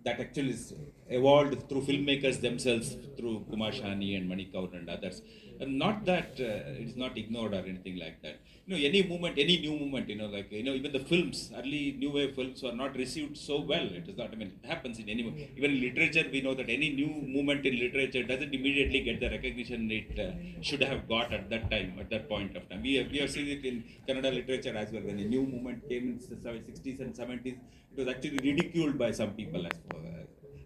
that actually is evolved through filmmakers themselves, through Kumar Shani and Mani Kaur and others. And not that it is not ignored or anything like that. Any movement, any new movement, like, even the films, early new wave films were not received so well. It is not, it happens in any, even in literature, we know that any new movement in literature doesn't immediately get the recognition it should have got at that time, at that point of time. We have seen it in Kannada literature as well. When a new movement came in the 60s and 70s, it was actually ridiculed by some people as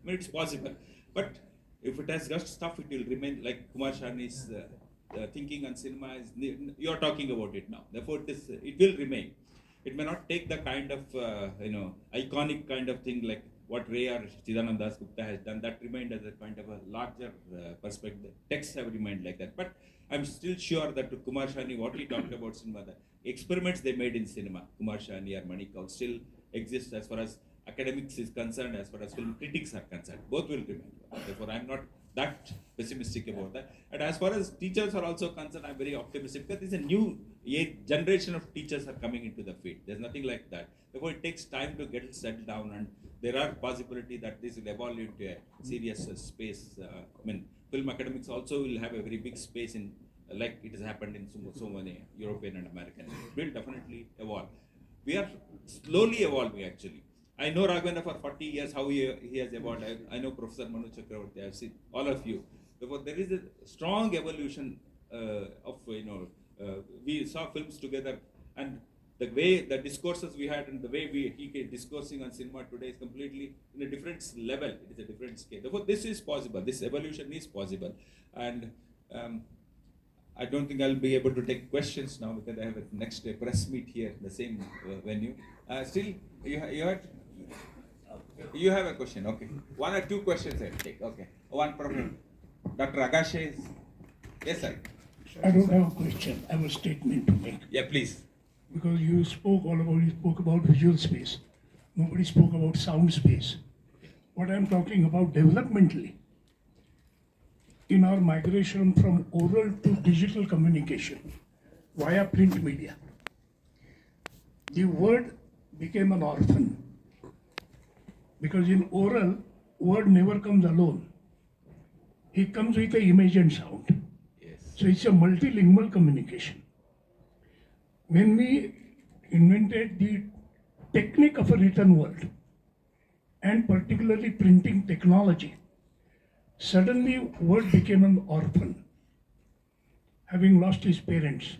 it's possible. But if it has just stuff, it will remain like Kumar Shani's thinking on cinema is, you are talking about it now. Therefore, it will remain. It may not take the kind of, iconic kind of thing like what Ray or Chidananda Das Gupta has done. That remained as a kind of a larger perspective. Texts have remained like that. But I'm still sure that to Kumar Shani, what he talked about cinema, the experiments they made in cinema, Kumar Shani or Mani Kaur, still exist as far as academics is concerned, as far as film critics are concerned. Both will remain. Therefore, I'm not that pessimistic about that. And as far as teachers are also concerned, I'm very optimistic because there's a new generation of teachers are coming into the field. There's nothing like that. Therefore, it takes time to get it settled down, and there are possibility that this will evolve into a serious space. Film academics also will have a very big space in, like it has happened in so many European and American. It will definitely evolve. We are slowly evolving, actually. I know Raghavendra for 40 years, how he has evolved. I know Professor Manu Chakravarthy. I've seen all of you. Therefore, there is a strong evolution of, we saw films together, and the way the discourses we had and the way he came discoursing on cinema today is completely in a different level. It is a different scale. Therefore, this is possible. This evolution is possible. And I don't think I'll be able to take questions now because I have a next press meet here, the same venue. Still, you have a question, okay. One or two questions I'll take, okay. One from Dr. Agashe is, yes sir. I don't have a question, I have a statement to make. Yeah, please. Because you spoke about visual space. Nobody spoke about sound space. What I'm talking about developmentally, in our migration from oral to digital communication via print media, the word became an orphan. Because in oral, word never comes alone. It comes with an image and sound. Yes. So it's a multilingual communication. When we invented the technique of a written word, and particularly printing technology, suddenly word became an orphan, having lost his parents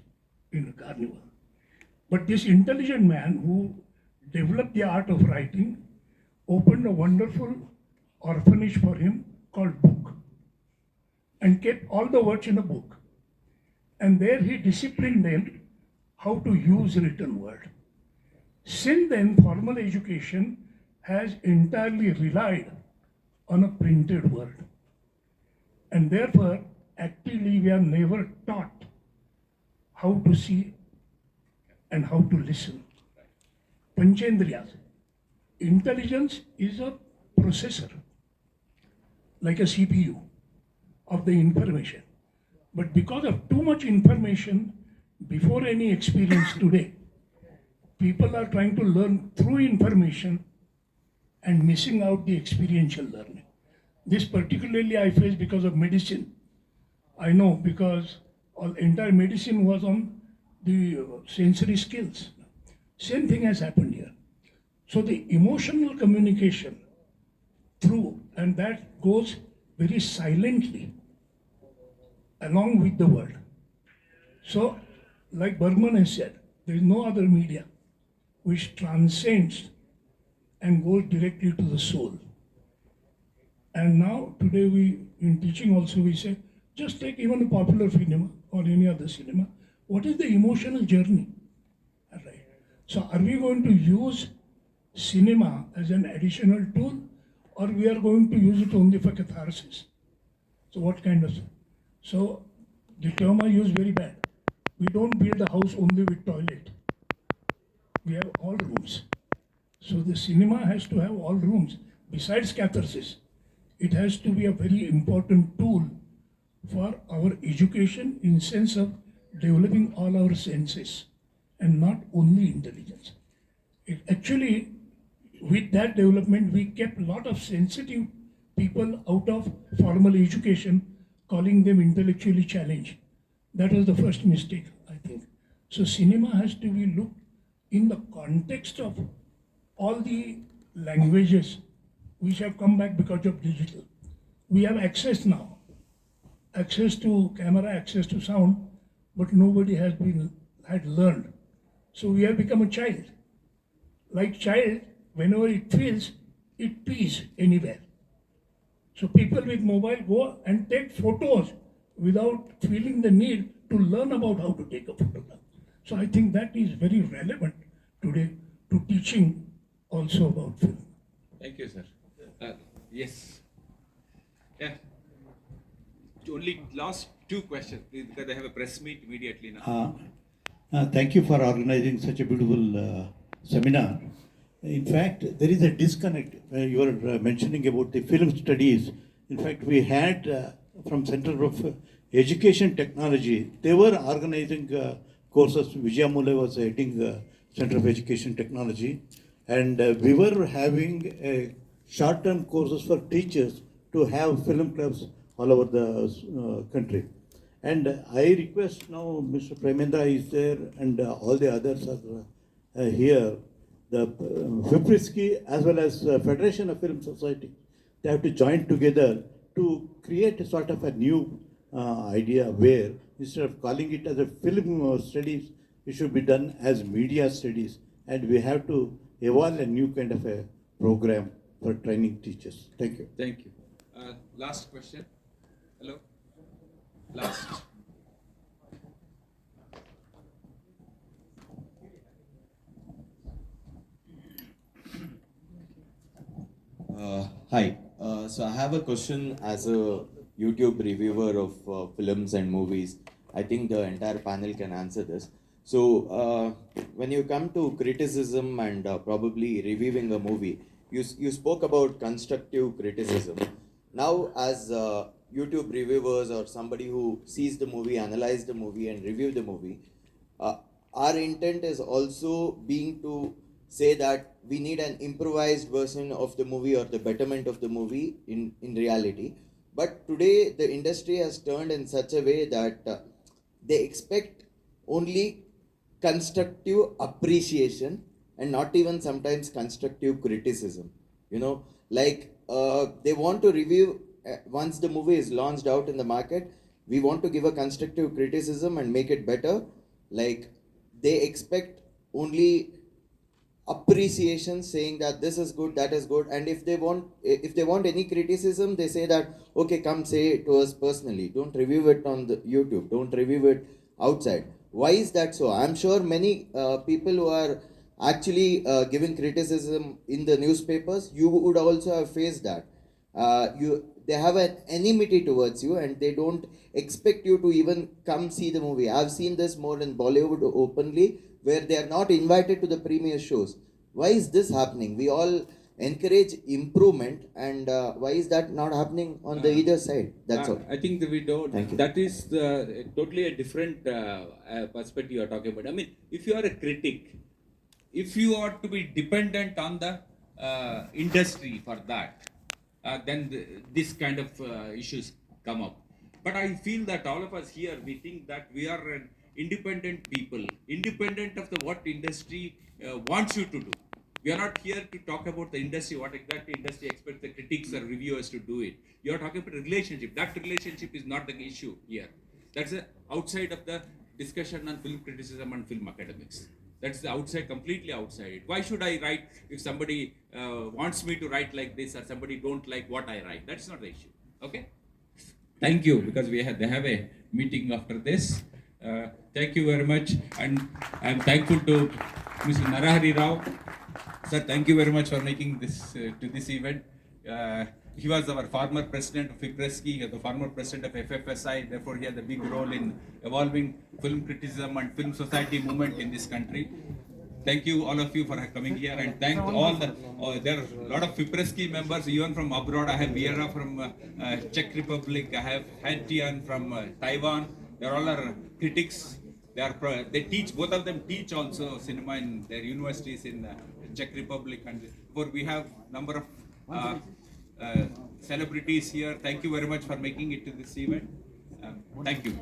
in a carnival. But this intelligent man who developed the art of writing opened a wonderful orphanage for him called book and kept all the words in a book. And there he disciplined them how to use written word. Since then, formal education has entirely relied on a printed word. And therefore, actively we are never taught how to see and how to listen. Panchendriyas. Intelligence is a processor, like a CPU of the information. But because of too much information before any experience today, people are trying to learn through information and missing out the experiential learning. This particularly I face because of medicine. I know because entire medicine was on the sensory skills. Same thing has happened here. So the emotional communication through, and that goes very silently along with the word. So, like Bergman has said, there is no other media which transcends and goes directly to the soul. And now, today in teaching also we say, just take even a popular cinema or any other cinema. What is the emotional journey? Right. So are we going to use cinema as an additional tool, or we are going to use it only for catharsis? So what kind of? So the term I use very bad. We don't build a house only with toilet. We have all rooms. So the cinema has to have all rooms. Besides catharsis, it has to be a very important tool for our education in sense of developing all our senses and not only intelligence. It actually, with that development, we kept a lot of sensitive people out of formal education, calling them intellectually challenged. That was the first mistake, I think. So cinema has to be looked in the context of all the languages which have come back because of digital. We have access now, access to camera, access to sound, but nobody had learned. So we have become a child. Like child, whenever it feels, it pees anywhere. So people with mobile go and take photos without feeling the need to learn about how to take a photograph. So I think that is very relevant today to teaching also about film. Thank you, sir. Yes. Yeah. Only last two questions, please, because I have a press meet immediately now. Thank you for organizing such a beautiful seminar. In fact, there is a disconnect. You were mentioning about the film studies. In fact, we had from Center of Education Technology, they were organizing courses. Vijaya Mule was heading Center of Education Technology. And we were having short-term courses for teachers to have film clubs all over the country. And I request now, Mr. Premendra is there and all the others are here. The FIPRESCI as well as Federation of Film Society, they have to join together to create a sort of a new idea where instead of calling it as a film studies, it should be done as media studies. And we have to evolve a new kind of a program for training teachers. Thank you. Thank you. Last question. Hello. Last. Hi. So I have a question as a YouTube reviewer of films and movies. I think the entire panel can answer this. So when you come to criticism and probably reviewing a movie, you spoke about constructive criticism. Now, as YouTube reviewers or somebody who sees the movie, analyze the movie, and review the movie, our intent is also being to say that we need an improvised version of the movie or the betterment of the movie in reality. But today, the industry has turned in such a way that they expect only constructive appreciation and not even sometimes constructive criticism. You know, like they want to review once the movie is launched out in the market, we want to give a constructive criticism and make it better. Like they expect only appreciation, saying that this is good, that is good, and if they want any criticism, they say that okay, come say it to us personally, don't review it on the YouTube, don't review it outside. Why is that so? I'm sure many people who are actually giving criticism in the newspapers, you would also have faced that. They have an enmity towards you and they don't expect you to even come see the movie. I've seen this more in Bollywood openly, where they are not invited to the premiere shows. Why is this happening? We all encourage improvement, and why is that not happening on the either side? That's all. I think that we don't. Thank you. That is totally a different perspective you are talking about. I mean, if you are a critic, if you are to be dependent on the industry for that, then this kind of issues come up. But I feel that all of us here, we think that we are an independent people, independent of the what industry wants you to do. We are not here to talk about the industry, what exactly industry expects the critics or reviewers to do it. You are talking about a relationship. That relationship is not the issue here. That's outside of the discussion on film criticism and film academics. That's the outside, completely outside it. Why should I write if somebody wants me to write like this or somebody don't like what I write? That's not the issue. Okay? Thank you, because they have a meeting after this. Thank you very much, and I'm thankful to Mr. Narahari Rao. Sir, thank you very much for making this to this event. He was our former president of FIPRESCI, the former president of FFSI. Therefore, he had a big role in evolving film criticism and film society movement in this country. Thank you, all of you, for coming here, and thank all the. There are a lot of FIPRESCI members, even from abroad. I have Viera from Czech Republic. I have Hantian from Taiwan. They are all our critics. They teach. Both of them teach also cinema in their universities in Czech Republic, and we have number of celebrities here. Thank you very much for making it to this event. Thank you.